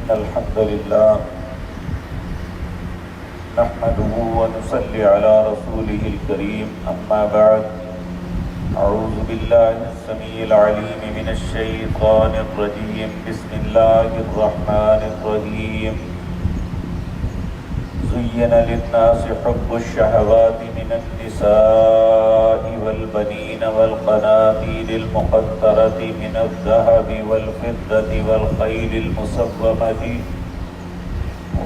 إن الحمد لله نحمده ونصلي على رسوله الكريم أما بعد أعوذ بالله السميع العليم من الشيطان الرجيم بسم الله الرحمن الرحيم زين للناس حب الشهوات من النساء والبنين والقناطير المقنطرة من الذهب والفضة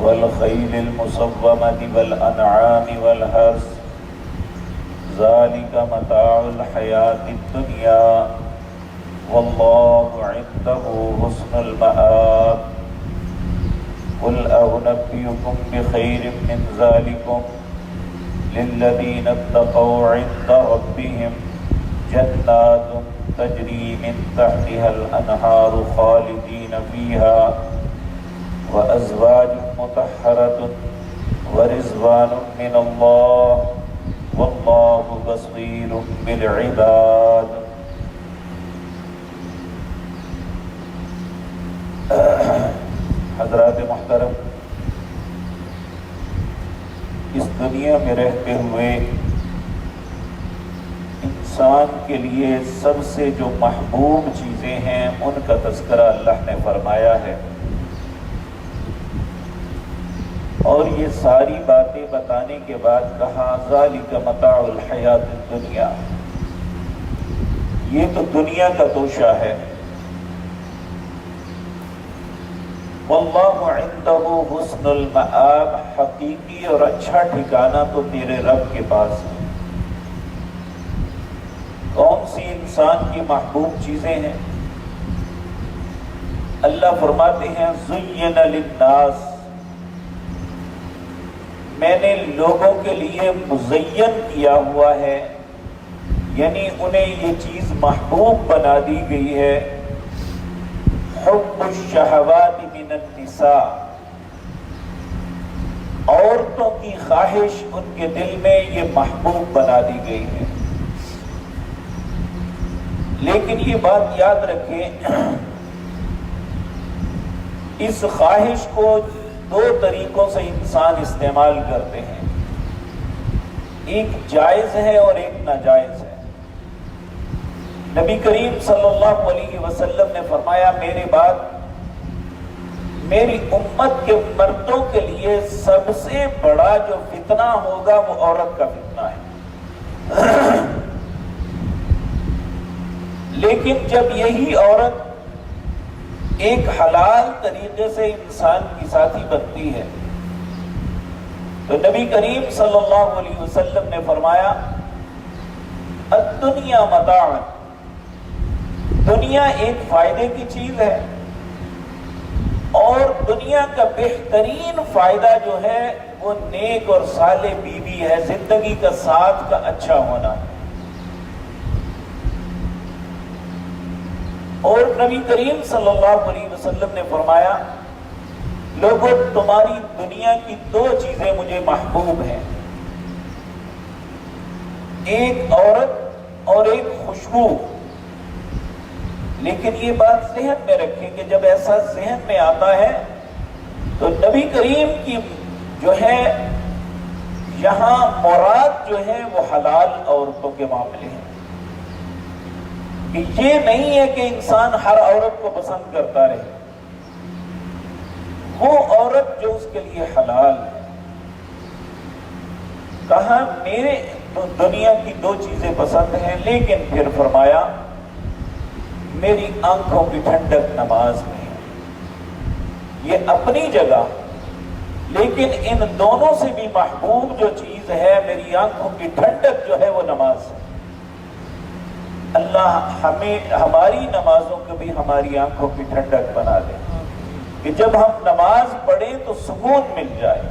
والخيل المصومة والأنعام والحرث ذلك متاع الحياة الدنيا والله عنده حسن المآب قل أنبئكم بخير من ذلكم للذين اتقوا عند ربهم جنات تجري من تحتها الأنهار خالدين فيها وأزواج مطهرة ورضوان من الله والله بصير بالعباد. حضرات محترم، اس دنیا میں رہتے ہوئے انسان کے لیے سب سے جو محبوب چیزیں ہیں ان کا تذکرہ اللہ نے فرمایا ہے، اور یہ ساری باتیں بتانے کے بعد کہا ذالک متاع الحیات الدنیا، یہ تو دنیا کا توشہ ہے، واللہ عندہ حسن المآب، حقیقی اور اچھا ٹھکانہ تو تیرے رب کے پاس ہے۔ کون سی انسان کی محبوب چیزیں ہیں؟ اللہ فرماتے ہیں زین للناس، میں نے لوگوں کے لیے مزین کیا ہوا ہے، یعنی انہیں یہ چیز محبوب بنا دی گئی ہے، حب الشہوات من النساء، عورتوں کی خواہش ان کے دل میں یہ محبوب بنا دی گئی ہے۔ لیکن یہ بات یاد رکھیں، اس خواہش کو دو طریقوں سے انسان استعمال کرتے ہیں، ایک جائز ہے اور ایک ناجائز ہے۔ نبی کریم صلی اللہ علیہ وسلم نے فرمایا میرے بعد میری امت کے مردوں کے لیے سب سے بڑا جو فتنہ ہوگا وہ عورت کا فتنہ ہے، لیکن جب یہی عورت ایک حلال طریقے سے انسان کی ساتھی بنتی ہے تو نبی کریم صلی اللہ علیہ وسلم نے فرمایا الدنیا متاع، دنیا ایک فائدے کی چیز ہے، اور دنیا کا بہترین فائدہ جو ہے وہ نیک اور صالح بیوی ہے، زندگی کا ساتھ کا اچھا ہونا ہے۔ اور نبی کریم صلی اللہ علیہ وسلم نے فرمایا لوگوں تمہاری دنیا کی دو چیزیں مجھے محبوب ہیں، ایک عورت اور ایک خوشبو۔ لیکن یہ بات ذہن میں رکھیں کہ جب ایسا ذہن میں آتا ہے تو نبی کریم کی جو ہے یہاں مراد جو ہے وہ حلال عورتوں کے معاملے ہیں، کہ یہ نہیں ہے کہ انسان ہر عورت کو پسند کرتا رہے، وہ عورت جو اس کے لیے حلال ہے۔ کہا میرے تو دنیا کی دو چیزیں پسند ہیں، لیکن پھر فرمایا میری آنکھوں کی ٹھنڈک نماز میں ہے، یہ اپنی جگہ، لیکن ان دونوں سے بھی محبوب جو چیز ہے میری آنکھوں کی ٹھنڈک جو ہے وہ نماز ہے۔ اللہ ہمیں ہماری نمازوں کو بھی ہماری آنکھوں کی ٹھنڈک بنا دے، کہ جب ہم نماز پڑھیں تو سکون مل جائے،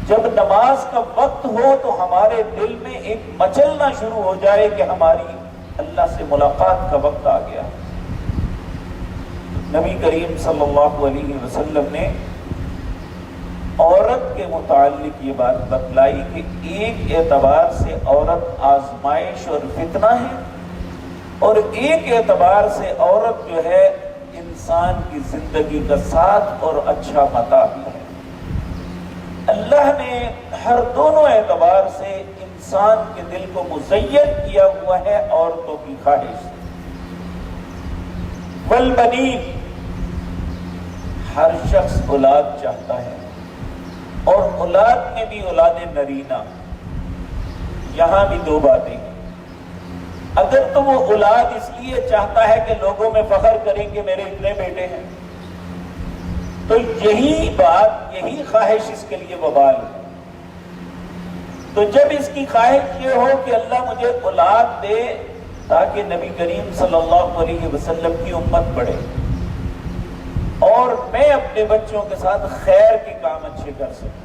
جب نماز کا وقت ہو تو ہمارے دل میں ایک مچلنا شروع ہو جائے کہ ہماری اللہ سے ملاقات کا وقت آ گیا۔ نبی کریم صلی اللہ علیہ وسلم نے عورت کے متعلق یہ بات بتلائی کہ ایک اعتبار سے عورت آزمائش اور فتنہ ہے، اور ایک اعتبار سے عورت جو ہے انسان کی زندگی کا ساتھ اور اچھا متاع بھی ہے۔ اللہ نے ہر دونوں اعتبار سے انسان کے دل کو مزین کیا ہوا ہے عورتوں کی خواہش سے۔ والبنین، ہر شخص اولاد چاہتا ہے، اور اولاد میں بھی اولاد نرینہ۔ یہاں بھی دو باتیں ہیں۔ اگر تو وہ اولاد اس لیے چاہتا ہے کہ لوگوں میں فخر کریں کہ میرے اتنے بیٹے ہیں، تو یہی بات، یہی خواہش اس کے لیے وبال ہے۔ تو جب اس کی خواہش یہ ہو کہ اللہ مجھے اولاد دے تاکہ نبی کریم صلی اللہ علیہ وسلم کی امت بڑھے، اور میں اپنے بچوں کے ساتھ خیر کے کام اچھے کر سکوں،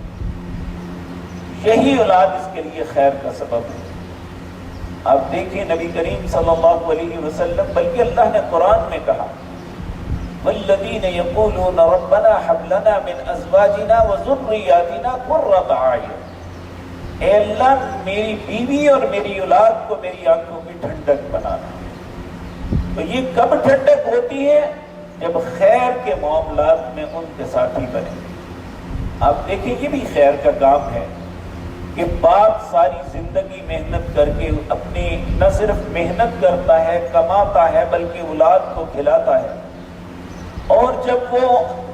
یہی اولاد اس کے لیے خیر کا سبب ہے۔ آپ دیکھیں نبی کریم صلی اللہ علیہ وسلم، بلکہ اللہ نے قرآن میں کہا والذین یقولون ربنا هب لنا من ازواجنا وذریاتنا قرۃ اعین، اے اللہ میری بیوی اور میری اولاد کو میری آنکھوں کی ٹھنڈک بنانا۔ تو یہ کب ٹھنڈک ہوتی ہے؟ جب خیر کے معاملات میں ان کے ساتھی بنے۔ آپ دیکھیں یہ بھی خیر کا کام ہے کہ باپ ساری زندگی محنت کر کے اپنی نہ صرف محنت کرتا ہے، کماتا ہے، بلکہ اولاد کو کھلاتا ہے، اور جب وہ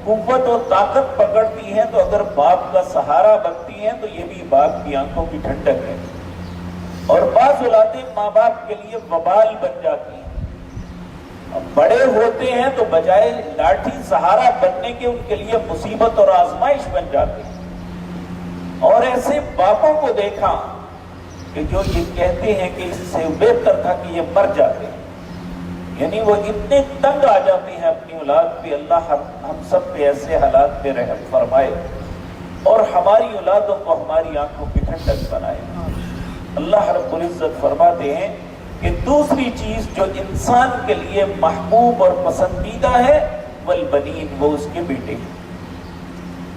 قوت و طاقت پکڑتی ہیں تو اگر باپ کا سہارا بنتی ہیں تو یہ بھی باپ کی آنکھوں کی ٹھنڈک ہے۔ اور بعض اولادیں ماں باپ کے لیے وبال بن جاتی ہیں، بڑے ہوتے ہیں تو بجائے لاٹھی سہارا بننے کے ان کے لیے مصیبت اور آزمائش بن جاتے ہیں۔ اور ایسے باپوں کو دیکھا کہ جو یہ کہتے ہیں کہ اس سے بہتر تھا کہ یہ مر جاتے ہیں، یعنی وہ اتنے تنگ آ جاتے ہیں اپنی اولاد پہ۔ اللہ ہم سب پہ ایسے حالات پہ رحم فرمائے اور ہماری اولادوں کو ہماری آنکھوں کی ٹھنڈک بنائے۔ اللہ رب العزت فرماتے ہیں کہ دوسری چیز جو انسان کے لیے محبوب اور پسندیدہ ہے، والبنین، وہ اس کے بیٹے ہیں۔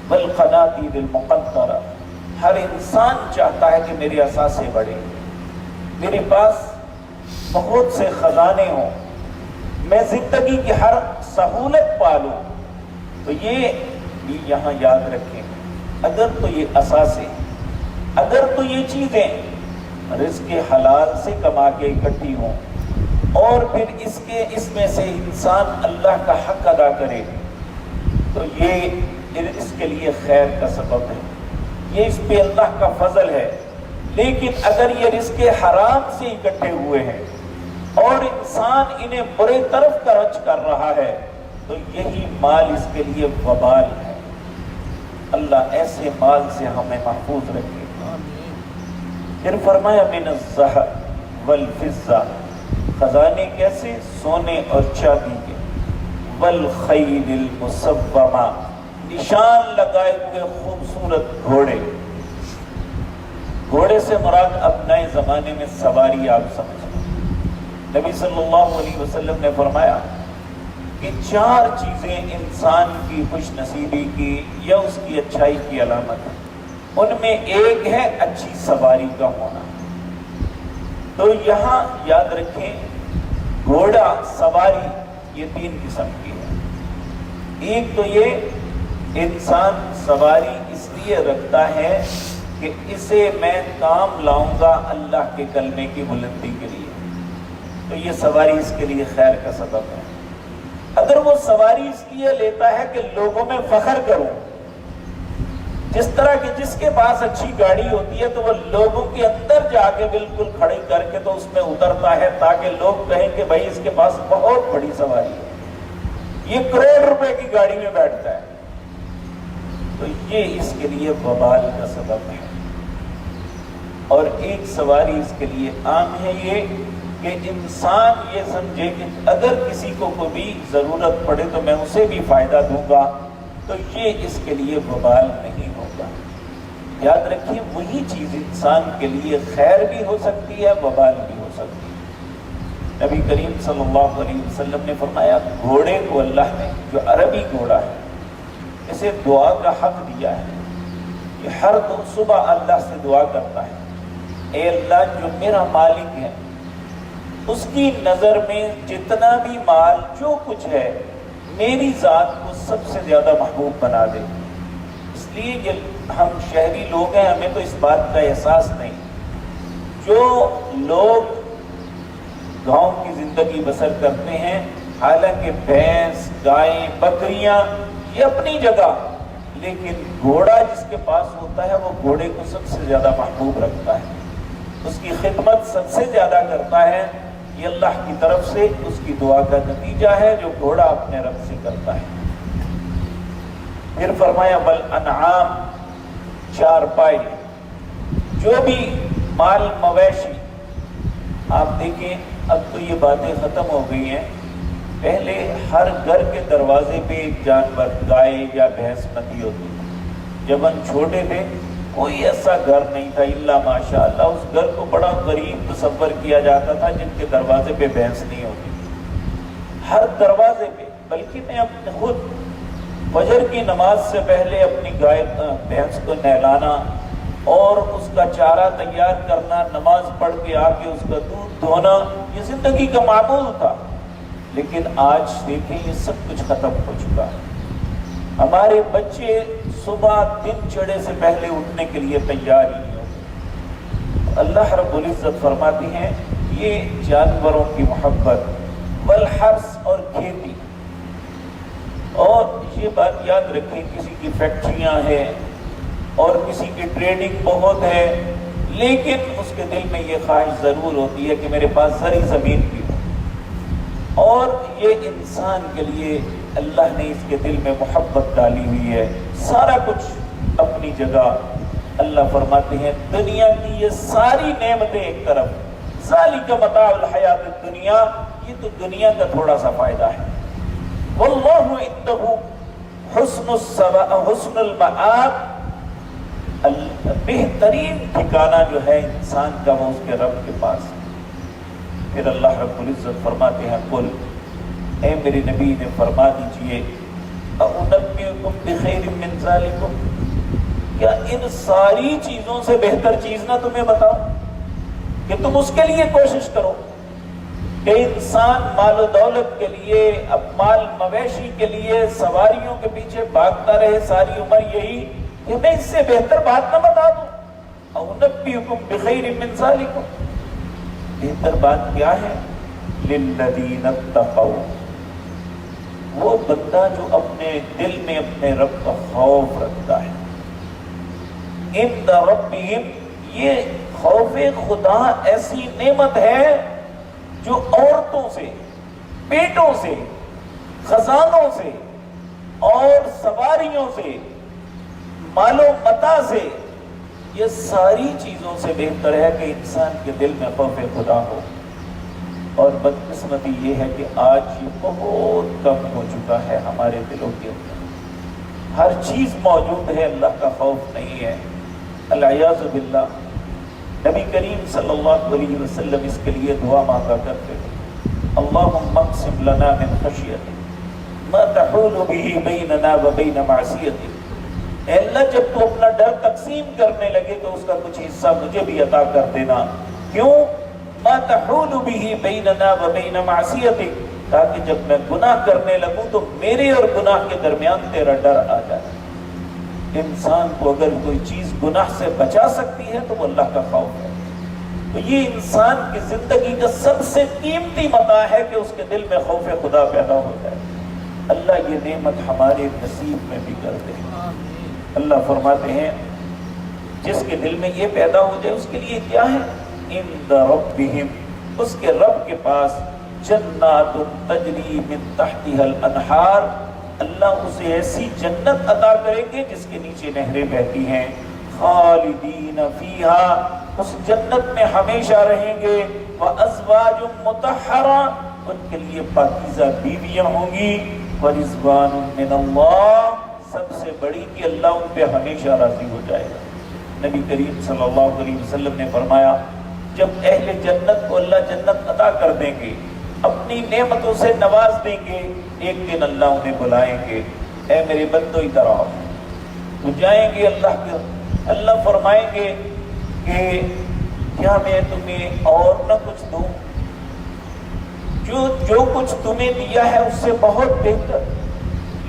والقناطیر المقنطرہ، ہر انسان چاہتا ہے کہ میرے اثاثے بڑھے، میرے پاس بہت سے خزانے ہوں، میں زندگی کی ہر سہولت پالوں۔ تو یہ بھی یہاں یاد رکھیں، اگر تو یہ اثاثے، اگر تو یہ چیزیں رزق حلال سے کما کے اکٹھی ہوں، اور پھر اس میں سے انسان اللہ کا حق ادا کرے، تو یہ اس کے لیے خیر کا سبب ہے، یہ اس پہ اللہ کا فضل ہے۔ لیکن اگر یہ رزق حرام سے اکٹھے ہوئے ہیں اور انسان انہیں برے طرف خرچ کر رہا ہے، تو یہی مال اس کے لیے وبال ہے۔ اللہ ایسے مال سے ہمیں محفوظ رکھے۔ پھر فرمایا من الذهب والفضہ، خزانے کیسے؟ سونے اور چاندی کے۔ والخیل المسومہ، نشان لگائے ہوئے خوبصورت گھوڑے۔ گھوڑے سے مراد اب نئے زمانے میں سواری آپ سمجھیں۔ نبی صلی اللہ علیہ وسلم نے فرمایا کہ 4 چیزیں انسان کی خوش نصیبی کی یا اس کی اچھائی کی علامت ہے، ان میں ایک ہے اچھی سواری کا ہونا۔ تو یہاں یاد رکھیں گھوڑا سواری یہ 3 قسم کی ہے۔ ایک تو یہ انسان سواری اس لیے رکھتا ہے کہ اسے میں کام لاؤں گا اللہ کے کلمے کی بلندی کے لیے، تو یہ سواری اس کے لیے خیر کا سبب ہے۔ اگر وہ سواری اس لیے لیتا ہے کہ لوگوں میں فخر کروں، جس طرح کہ جس کے پاس اچھی گاڑی ہوتی ہے تو وہ لوگوں کے اندر جا کے بالکل کھڑی کر کے تو اس میں اترتا ہے تاکہ لوگ کہیں کہ بھائی اس کے پاس بہت بڑی سواری ہے، یہ کروڑ روپے کی گاڑی میں بیٹھتا ہے، تو یہ اس کے لیے وبال کا سبب ہے۔ اور ایک سواری اس کے لیے عام ہے یہ کہ انسان یہ سمجھے کہ اگر کسی کو کوئی ضرورت پڑے تو میں اسے بھی فائدہ دوں گا، تو یہ اس کے لیے وبال نہیں ہوگا۔ یاد رکھیے وہی چیز انسان کے لیے خیر بھی ہو سکتی ہے، وبال بھی ہو سکتی ہے۔ نبی کریم صلی اللہ علیہ وسلم نے فرمایا گھوڑے کو اللہ نے، جو عربی گھوڑا ہے، اسے دعا کا حق دیا ہے، کہ ہر صبح اللہ سے دعا کرتا ہے، اے اللہ جو میرا مالک ہے اس کی نظر میں جتنا بھی مال جو کچھ ہے میری ذات کو سب سے زیادہ محبوب بنا دے. اس لیے یہ ہم شہری لوگ ہیں، ہمیں تو اس بات کا احساس نہیں. جو لوگ گاؤں کی زندگی بسر کرتے ہیں، حالانکہ بھینس، گائیں، بکریاں یہ اپنی جگہ، لیکن گھوڑا جس کے پاس ہوتا ہے وہ گھوڑے کو سب سے زیادہ محبوب رکھتا ہے، اس کی خدمت سب سے زیادہ کرتا ہے. یہ اللہ کی طرف سے اس کی دعا کا نتیجہ ہے جو گھوڑا اپنے رب سے کرتا ہے. پھر فرمایا والانعام، چارپائی، جو بھی مال مویشی. آپ دیکھیں اب تو یہ باتیں ختم ہو گئی ہیں. پہلے ہر گھر کے دروازے پہ ایک جانور، گائے یا بھینس بندھی ہوتی تھی. جب ہم چھوٹے تھے کوئی ایسا گھر نہیں تھا الا ماشاء اللہ اس گھر کو بڑا غریب تصور کیا جاتا تھا جن کے دروازے پہ بھینس نہیں ہوتی. ہر دروازے پہ، بلکہ میں اپنے خود فجر کی نماز سے پہلے اپنی گائے بھینس کو نہلانا اور اس کا چارہ تیار کرنا، نماز پڑھ کے آ کے اس کا دودھ دھونا، یہ زندگی کا معمول تھا. لیکن آج دیکھیں یہ سب کچھ ختم ہو چکا ہے. ہمارے بچے صبح دن چڑھے سے پہلے اٹھنے کے لیے تیار ہی نہیں ہوتے. اللہ رب العزت فرماتی ہیں یہ جانوروں کی محبت، والحرث اور کھیتی. اور یہ بات یاد رکھیں، کسی کی فیکٹریاں ہیں اور کسی کی ٹریڈنگ بہت ہے، لیکن اس کے دل میں یہ خواہش ضرور ہوتی ہے کہ میرے پاس زرعی زمین بھی ہو. اور یہ انسان کے لیے اللہ نے اس کے دل میں محبت ڈالی ہوئی ہے. سارا کچھ اپنی جگہ. اللہ فرماتے ہیں دنیا کی یہ ساری نعمتیں ایک طرف، ذالک متاع الحیات الدنیا، یہ تو دنیا کا تھوڑا سا فائدہ ہے. واللہ عنده حسن المآب، بہترین ٹھکانہ جو ہے انسان کا وہ اس کے رب کے پاس. پھر اللہ رب العزت فرماتے ہیں قل، اے میرے نبی نے فرما دیجئے، اُنَبِّئُكُم بِخَيْرٍ مِّن ذَلِكُم، کیا ان ساری چیزوں سے بہتر چیز نہ تمہیں بتاؤں کہ تم اس کے لیے کوشش کرو کہ انسان مال و دولت کے لیے، اب مال مویشی کے لیے سواریوں کے پیچھے بھاگتا رہے ساری عمر، یہی کہ میں اس سے بہتر بات نہ بتا دوں. اُنَبِّئُكُم بِخَيْرٍ مِّن ذَلِكُم، بہتر بات کیا ہے؟ لِلَّذِينَ اتَّقَوْا، وہ بندہ جو اپنے دل میں اپنے رب کا خوف رکھتا ہے. عند ربہم، یہ خوف خدا ایسی نعمت ہے جو عورتوں سے، پیٹوں سے، خزانوں سے اور سواریوں سے، مال و متاع سے، یہ ساری چیزوں سے بہتر ہے کہ انسان کے دل میں خوف خدا ہو. اور بدقسمتی یہ ہے کہ آج یہ بہت کم ہو چکا ہے ہمارے دلوں کے اندر. ہر چیز موجود ہے، اللہ کا خوف نہیں ہے. العیاذ باللہ. نبی کریم صلی اللہ علیہ وسلم اس کے لیے دعا مانگا کرتے تھے، اللہم اقسم لنا من خشیتک ما تحول به بیننا وبین معصیتک. اے اللہ جب تو اپنا ڈر تقسیم کرنے لگے تو اس کا کچھ حصہ مجھے بھی عطا کر دینا. کیوں؟ ما تحول به بیننا وبین معصیتک، تاکہ جب میں گناہ کرنے لگوں تو میرے اور گناہ کے درمیان تیرا ڈر آ جائے. انسان کو اگر کوئی چیز گناہ سے بچا سکتی ہے تو وہ اللہ کا خوف ہے. تو یہ انسان کی زندگی کا سب سے قیمتی متاع ہے کہ اس کے دل میں خوف خدا پیدا ہو جائے. اللہ یہ نعمت ہمارے نصیب میں بھی کر دے. اللہ فرماتے ہیں جس کے دل میں یہ پیدا ہو جائے اس کے لیے کیا ہے؟ عند ربہم، اس کے رب کے پاس، جنات تجری من تحتها الانہار، اللہ اسے ایسی جنت عطا کریں گے جس کے نیچے نہریں بہتی ہیں. خالدین فیہا، اس جنت میں ہمیشہ رہیں گے. وازواج مطہرہ، ان کے لیے پاکیزہ بیویاں ہوں گی. ورضوان من اللہ، سب سے بڑی کہ اللہ ان پہ ہمیشہ راضی ہو جائے گا. نبی کریم صلی اللہ علیہ وسلم نے فرمایا جب اہل جنت کو اللہ جنت عطا کر دیں گے، اپنی نعمتوں سے نواز دیں گے، ایک دن اللہ انہیں بلائیں گے، اے میرے بندو ادھر آؤ. تو جائیں گے اللہ فرمائیں گے کہ کیا میں تمہیں اور نہ کچھ دوں؟ جو کچھ تمہیں دیا ہے اس سے بہت بہتر.